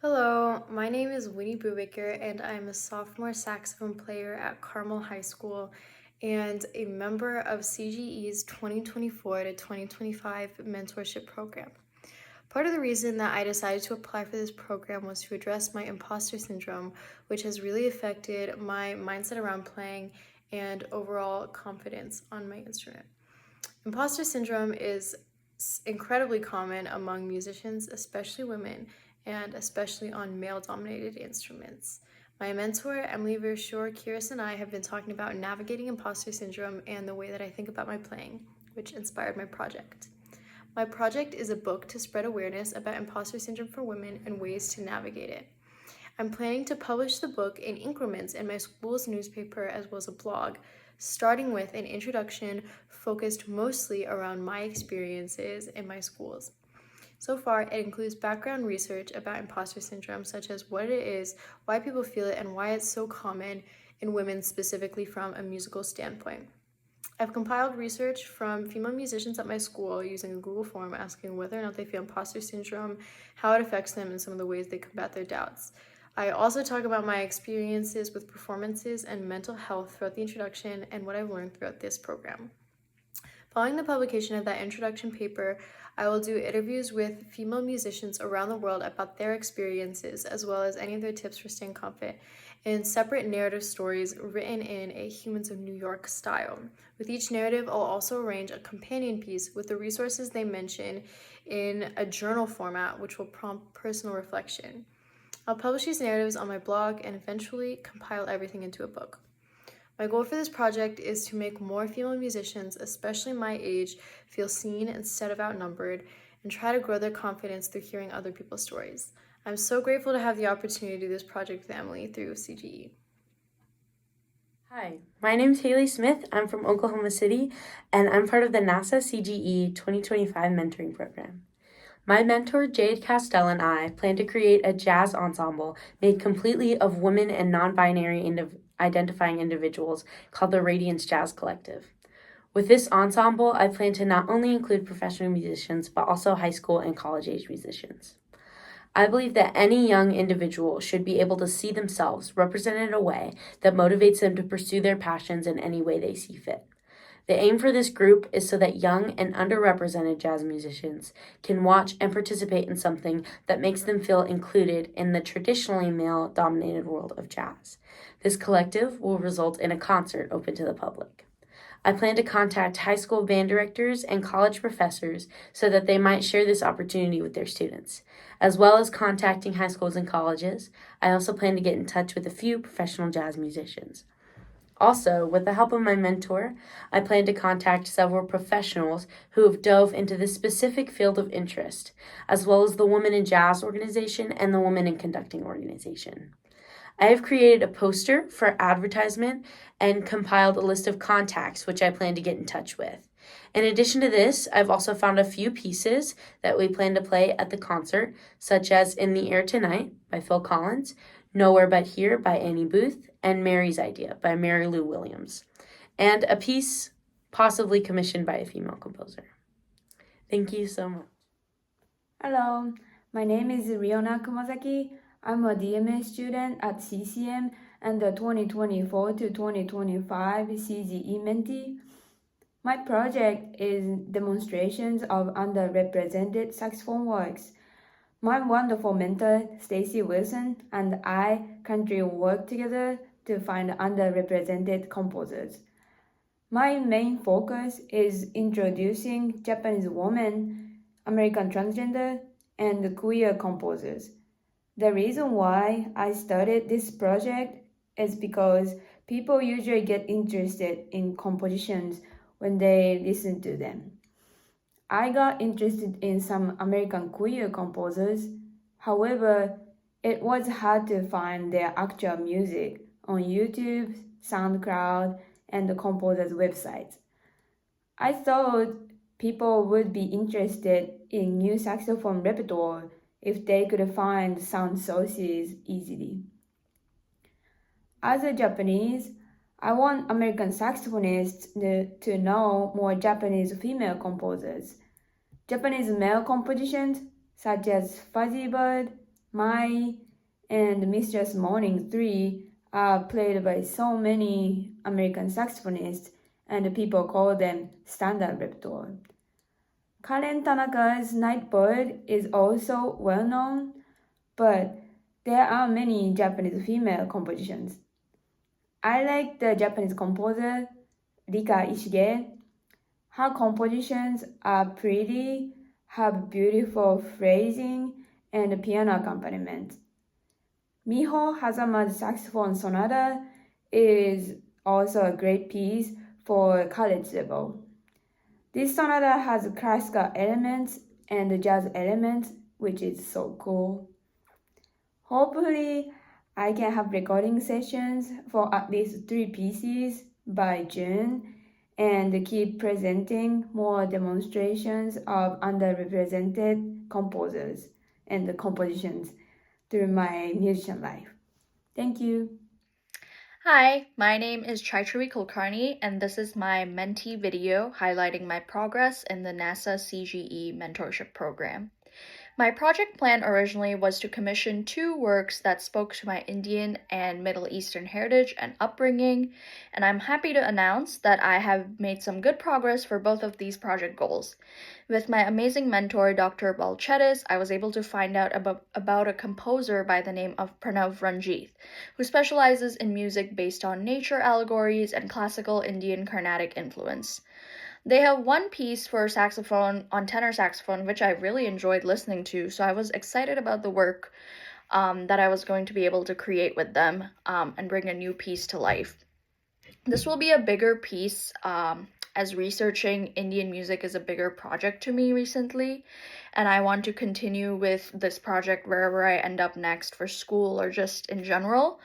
Hello, my name is Winnie Brubaker, and I'm a sophomore saxophone player at Carmel High School and a member of CGE's 2024 to 2025 Mentorship Program. Part of the reason that I decided to apply for this program was to address my imposter syndrome, which has really affected my mindset around playing and overall confidence on my instrument. Imposter syndrome is incredibly common among musicians, especially women, and especially on male-dominated instruments. My mentor, Emily Verschoor-Kiris, and I have been talking about navigating imposter syndrome and the way that I think about my playing, which inspired my project. My project is a book to spread awareness about imposter syndrome for women and ways to navigate it. I'm planning to publish the book in increments in my school's newspaper as well as a blog, starting with an introduction focused mostly around my experiences in my schools. So far, it includes background research about imposter syndrome, such as what it is, why people feel it, and why it's so common in women, specifically from a musical standpoint. I've compiled research from female musicians at my school using a Google form asking whether or not they feel imposter syndrome, how it affects them, and some of the ways they combat their doubts. I also talk about my experiences with performances and mental health throughout the introduction and what I've learned throughout this program. Following the publication of that introduction paper, I will do interviews with female musicians around the world about their experiences, as well as any of their tips for staying confident, in separate narrative stories written in a Humans of New York style. With each narrative, I'll also arrange a companion piece with the resources they mention in a journal format, which will prompt personal reflection. I'll publish these narratives on my blog and eventually compile everything into a book. My goal for this project is to make more female musicians, especially my age, feel seen instead of outnumbered, and try to grow their confidence through hearing other people's stories. I'm so grateful to have the opportunity to do this project with Emily through CGE. Hi, my name's Haley Smith. I'm from Oklahoma City, and I'm part of the NASA CGE 2025 mentoring program. My mentor, Jade Castell, and I plan to create a jazz ensemble made completely of women and non-binary identifying individuals called the Radiance Jazz Collective. With this ensemble, I plan to not only include professional musicians, but also high school and college-age musicians. I believe that any young individual should be able to see themselves represented in a way that motivates them to pursue their passions in any way they see fit. The aim for this group is so that young and underrepresented jazz musicians can watch and participate in something that makes them feel included in the traditionally male-dominated world of jazz. This collective will result in a concert open to the public. I plan to contact high school band directors and college professors so that they might share this opportunity with their students. As well as contacting high schools and colleges, I also plan to get in touch with a few professional jazz musicians. Also, with the help of my mentor, I plan to contact several professionals who have dove into this specific field of interest, as well as the Women in Jazz organization and the Women in Conducting organization. I have created a poster for advertisement and compiled a list of contacts which I plan to get in touch with. In addition to this, I've also found a few pieces that we plan to play at the concert, such as In the Air Tonight by Phil Collins, Nowhere But Here by Annie Booth, and Mary's Idea by Mary Lou Williams, and a piece possibly commissioned by a female composer. Thank you so much. Hello, my name is Riona Kumazaki. I'm a DMA student at CCM and the 2024 to 2025 CGE mentee. My project is demonstrations of underrepresented saxophone works. My wonderful mentor, Stacy Wilson, and I currently work together to find underrepresented composers. My main focus is introducing Japanese women, American transgender, and queer composers. The reason why I started this project is because people usually get interested in compositions when they listen to them. I got interested in some American queer composers. However, it was hard to find their actual music on YouTube, SoundCloud, and the composers' websites. I thought people would be interested in new saxophone repertoire if they could find sound sources easily. As a Japanese, I want American saxophonists to know more Japanese female composers. Japanese male compositions such as Fuzzy Bird, My and Mistress Morning 3 are played by so many American saxophonists, and people call them standard repertoire. Karen Tanaka's Nightbird is also well known, but there are many Japanese female compositions. I like the Japanese composer Rika Ishige. Her compositions are pretty, have beautiful phrasing and piano accompaniment. Miho Hazama's Saxophone Sonata is also a great piece for college level. This sonata has classical elements and jazz elements, which is so cool. Hopefully, I can have recording sessions for at least 3 pieces by June and keep presenting more demonstrations of underrepresented composers and compositions through my musician life. Thank you. Hi, my name is Chaitri Kulkarni, and this is my mentee video highlighting my progress in the NASA CGE Mentorship Program. My project plan originally was to commission 2 works that spoke to my Indian and Middle Eastern heritage and upbringing, and I'm happy to announce that I have made some good progress for both of these project goals. With my amazing mentor, Dr. Balchetis, I was able to find out about a composer by the name of Pranav Ranjit, who specializes in music based on nature allegories and classical Indian Carnatic influence. They have one piece for saxophone on tenor saxophone, which I really enjoyed listening to, so I was excited about the work that I was going to be able to create with them and bring a new piece to life. This will be a bigger piece as researching Indian music is a bigger project to me recently, and I want to continue with this project wherever I end up next for school or just in general.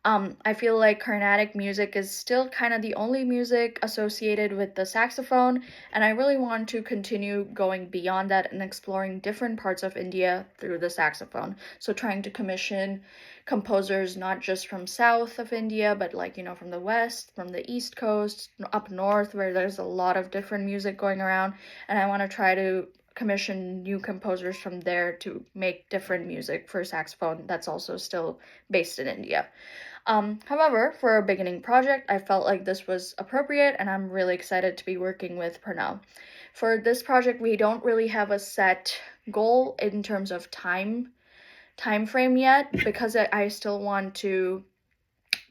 I feel like Carnatic music is still kind of the only music associated with the saxophone, and I really want to continue going beyond that and exploring different parts of India through the saxophone. So trying to commission composers not just from south of India, but from the west, from the east coast, up north, where there's a lot of different music going around, and I want to try to commission new composers from there to make different music for saxophone that's also still based in India. However, for a beginning project, I felt like this was appropriate, and I'm really excited to be working with Pranav. For this project, we don't really have a set goal in terms of time frame yet, because I still want to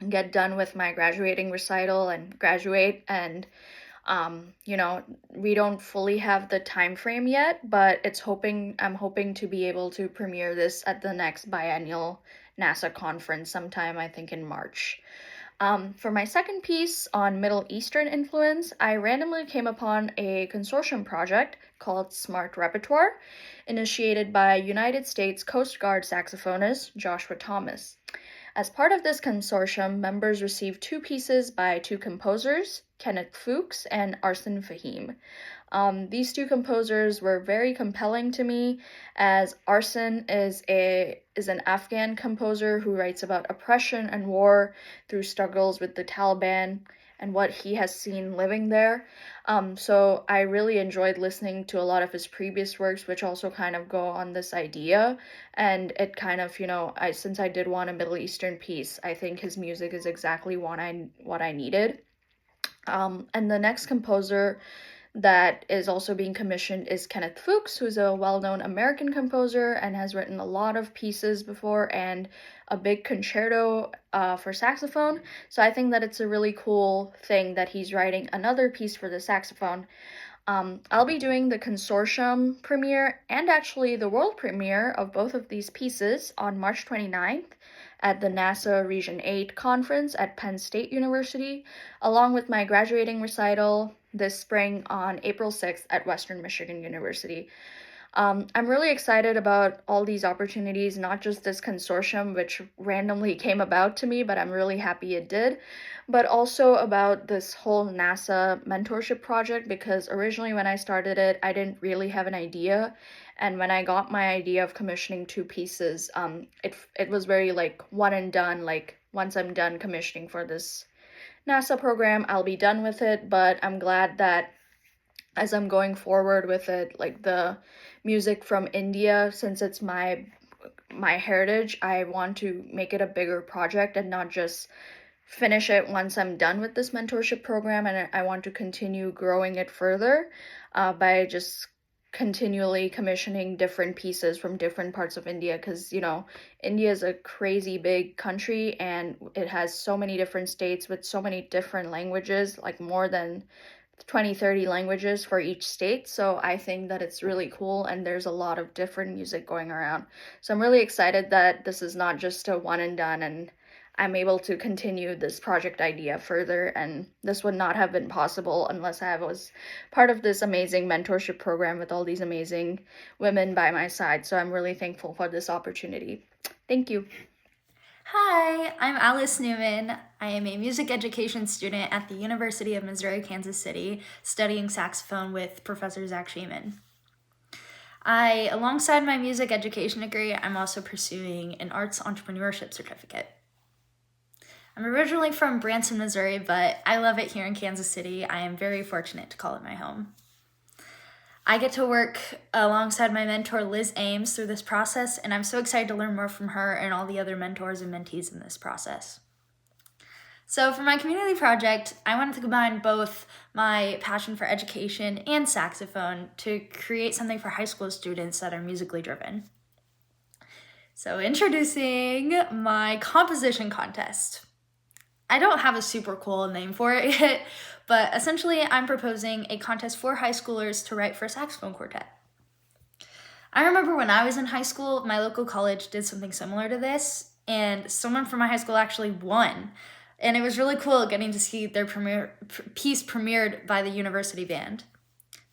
get done with my graduating recital and graduate, and we don't fully have the time frame yet, but I'm hoping to be able to premiere this at the next biennial NASA conference sometime, I think in March. For my second piece on Middle Eastern influence, I randomly came upon a consortium project called Smart Repertoire, initiated by United States Coast Guard saxophonist Joshua Thomas. As part of this consortium, members received 2 pieces by 2 composers, Kenneth Fuchs and Arsen Fahim. These 2 composers were very compelling to me, as Arsen is an Afghan composer who writes about oppression and war through struggles with the Taliban and what he has seen living there. So I really enjoyed listening to a lot of his previous works, which also kind of go on this idea. And it kind of, since I did want a Middle Eastern piece, I think his music is exactly what I needed. And the next composer that is also being commissioned is Kenneth Fuchs, who's a well-known American composer and has written a lot of pieces before and a big concerto for saxophone. So I think that it's a really cool thing that he's writing another piece for the saxophone. I'll be doing the consortium premiere and actually the world premiere of both of these pieces on March 29th at the NASA Region 8 conference at Penn State University, along with my graduating recital this spring on April 6th at Western Michigan University. I'm really excited about all these opportunities, not just this consortium, which randomly came about to me, but I'm really happy it did, but also about this whole NASA mentorship project, because originally when I started it, I didn't really have an idea. And when I got my idea of commissioning 2 pieces, it was very one and done, once I'm done commissioning for this NASA program, I'll be done with it. But I'm glad that as I'm going forward with it, the music from India, since it's my my heritage, I want to make it a bigger project and not just finish it once I'm done with this mentorship program, and I want to continue growing it further by just continually commissioning different pieces from different parts of India, because India is a crazy big country and it has so many different states with so many different languages, like more than 20-30 languages for each state. So I think that it's really cool and there's a lot of different music going around. So I'm really excited that this is not just a one and done, and I'm able to continue this project idea further. And this would not have been possible unless I was part of this amazing mentorship program with all these amazing women by my side. So I'm really thankful for this opportunity. Thank you. Hi, I'm Alice Newman. I am a music education student at the University of Missouri, Kansas City, studying saxophone with Professor Zach Sheeman. Alongside my music education degree, I'm also pursuing an arts entrepreneurship certificate. I'm originally from Branson, Missouri, but I love it here in Kansas City. I am very fortunate to call it my home. I get to work alongside my mentor, Liz Ames, through this process, and I'm so excited to learn more from her and all the other mentors and mentees in this process. So for my community project, I wanted to combine both my passion for education and saxophone to create something for high school students that are musically driven. So introducing my composition contest. I don't have a super cool name for it yet, but essentially I'm proposing a contest for high schoolers to write for a saxophone quartet. I remember when I was in high school, my local college did something similar to this, and someone from my high school actually won. And it was really cool getting to see their piece premiered by the university band.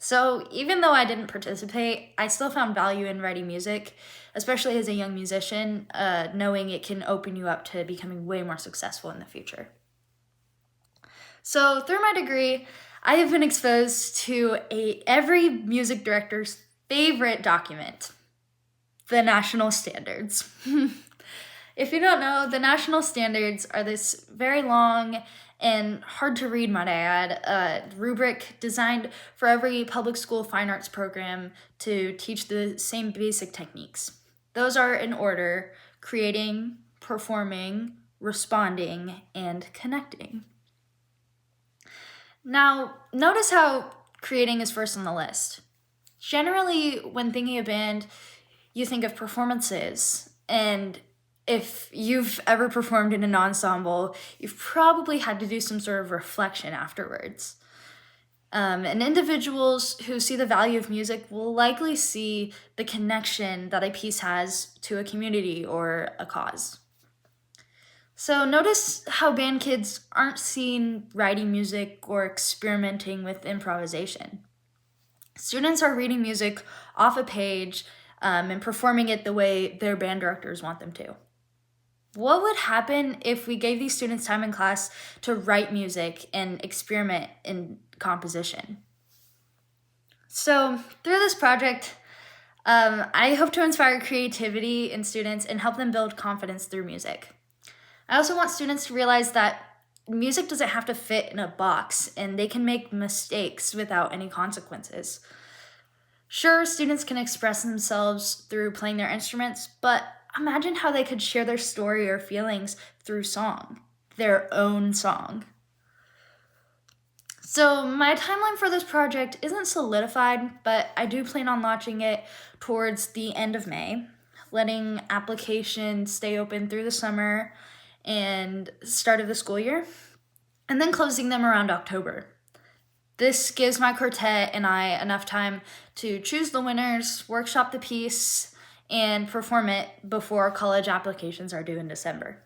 So even though I didn't participate, I still found value in writing music, especially as a young musician, knowing it can open you up to becoming way more successful in the future. So through my degree, I have been exposed to every music director's favorite document, the national standards. If you don't know, the national standards are this very long and hard to read, might I add, rubric designed for every public school fine arts program to teach the same basic techniques. Those are in order: creating, performing, responding, and connecting. Now, notice how creating is first on the list. Generally, when thinking of band, you think of performances, and if you've ever performed in an ensemble, you've probably had to do some sort of reflection afterwards. And individuals who see the value of music will likely see the connection that a piece has to a community or a cause. So notice how band kids aren't seen writing music or experimenting with improvisation. Students are reading music off a page and performing it the way their band directors want them to. What would happen if we gave these students time in class to write music and experiment in composition? So through this project, I hope to inspire creativity in students and help them build confidence through music. I also want students to realize that music doesn't have to fit in a box, and they can make mistakes without any consequences. Sure, students can express themselves through playing their instruments, but imagine how they could share their story or feelings through song, their own song. So my timeline for this project isn't solidified, but I do plan on launching it towards the end of May, letting applications stay open through the summer and start of the school year, and then closing them around October. This gives my quartet and I enough time to choose the winners, workshop the piece, and perform it before college applications are due in December.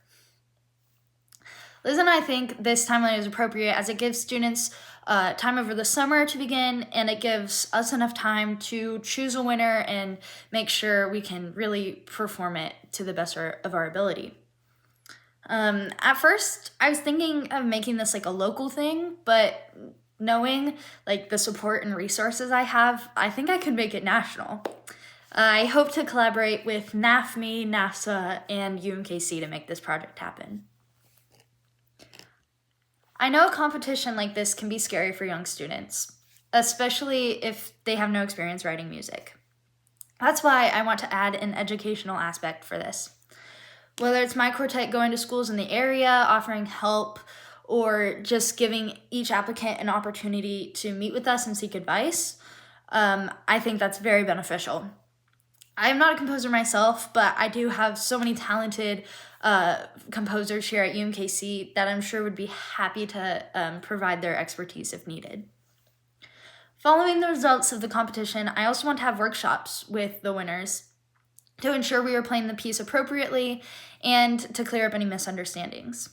Liz and I think this timeline is appropriate as it gives students time over the summer to begin, and it gives us enough time to choose a winner and make sure we can really perform it to the best of our ability. At first, I was thinking of making this like a local thing, but knowing like the support and resources I have, I think I could make it national. I hope to collaborate with NAFME, NASA, and UMKC to make this project happen. I know a competition like this can be scary for young students, especially if they have no experience writing music. That's why I want to add an educational aspect for this. Whether it's my quartet going to schools in the area, offering help, or just giving each applicant an opportunity to meet with us and seek advice, I think that's very beneficial. I'm not a composer myself, but I do have so many talented composers here at UMKC that I'm sure would be happy to provide their expertise if needed. Following the results of the competition, I also want to have workshops with the winners to ensure we are playing the piece appropriately and to clear up any misunderstandings.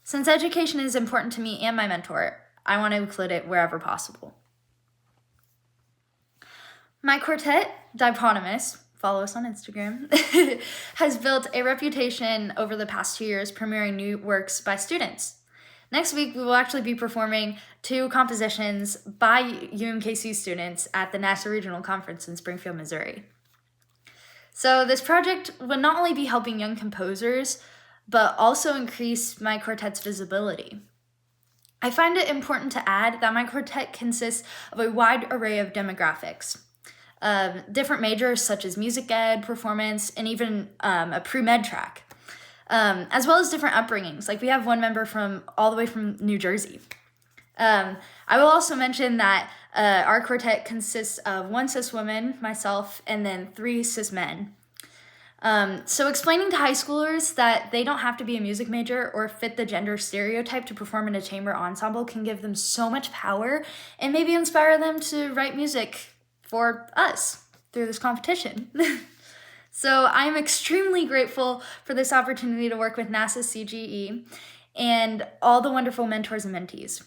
Since education is important to me and my mentor, I want to include it wherever possible. My quartet, Diponymous, follow us on Instagram, has built a reputation over the past 2 years premiering new works by students. Next week, we will actually be performing 2 compositions by UMKC students at the NASA Regional Conference in Springfield, Missouri. So this project would not only be helping young composers, but also increase my quartet's visibility. I find it important to add that my quartet consists of a wide array of demographics. Different majors such as music ed, performance, and even a pre-med track, as well as different upbringings. Like we have one member all the way from New Jersey. I will also mention that our quartet consists of 1 cis woman, myself, and then 3 cis men. So explaining to high schoolers that they don't have to be a music major or fit the gender stereotype to perform in a chamber ensemble can give them so much power and maybe inspire them to write music for us through this competition. So I'm extremely grateful for this opportunity to work with NASA CGE and all the wonderful mentors and mentees.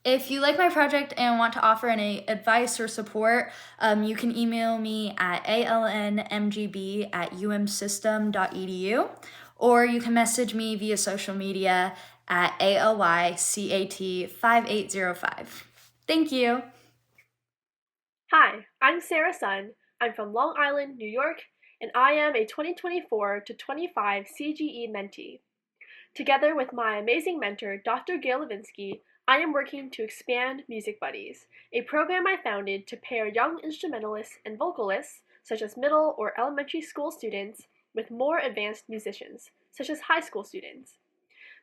If you like my project and want to offer any advice or support, you can email me at alnmgb@umsystem.edu, or you can message me via social media at ALYCAT5805. Thank you. Hi, I'm Sarah Sun. I'm from Long Island, New York, and I am a 2024 to 25 CGE mentee. Together with my amazing mentor, Dr. Gail Levinsky, I am working to expand Music Buddies, a program I founded to pair young instrumentalists and vocalists, such as middle or elementary school students, with more advanced musicians, such as high school students.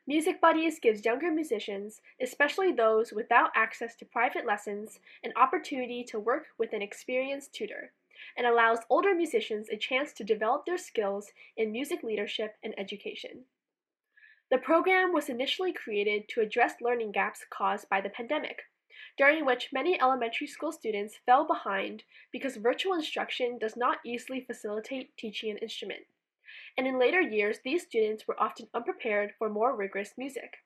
Music Buddies gives younger musicians, especially those without access to private lessons, an opportunity to work with an experienced tutor, and allows older musicians a chance to develop their skills in music leadership and education. The program was initially created to address learning gaps caused by the pandemic, during which many elementary school students fell behind because virtual instruction does not easily facilitate teaching an instrument. And in later years, these students were often unprepared for more rigorous music.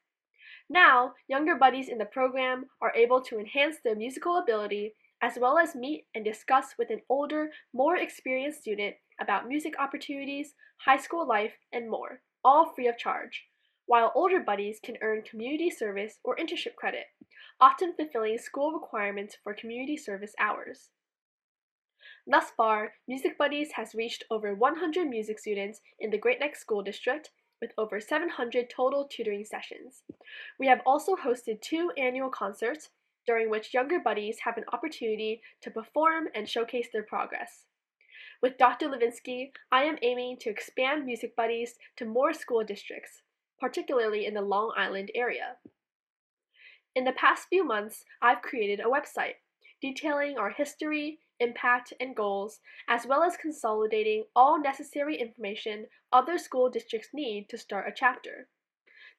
Now, younger buddies in the program are able to enhance their musical ability as well as meet and discuss with an older, more experienced student about music opportunities, high school life, and more, all free of charge, while older buddies can earn community service or internship credit, often fulfilling school requirements for community service hours. Thus far, Music Buddies has reached over 100 music students in the Great Neck School District, with over 700 total tutoring sessions. We have also hosted 2 annual concerts, during which younger buddies have an opportunity to perform and showcase their progress. With Dr. Levinsky, I am aiming to expand Music Buddies to more school districts, particularly in the Long Island area. In the past few months, I've created a website detailing our history, impact, and goals, as well as consolidating all necessary information other school districts need to start a chapter.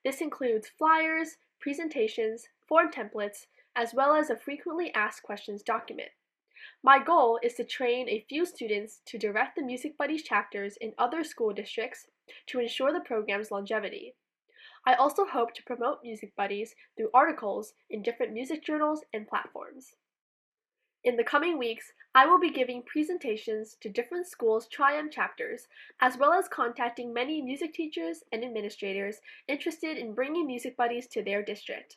This includes flyers, presentations, form templates, as well as a frequently asked questions document. My goal is to train a few students to direct the Music Buddies chapters in other school districts to ensure the program's longevity. I also hope to promote Music Buddies through articles in different music journals and platforms. In the coming weeks, I will be giving presentations to different schools' Triumph chapters, as well as contacting many music teachers and administrators interested in bringing Music Buddies to their district.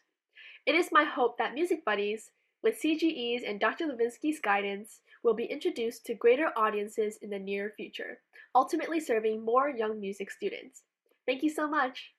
It is my hope that Music Buddies, with CGE's and Dr. Levinsky's guidance, will be introduced to greater audiences in the near future, ultimately serving more young music students. Thank you so much!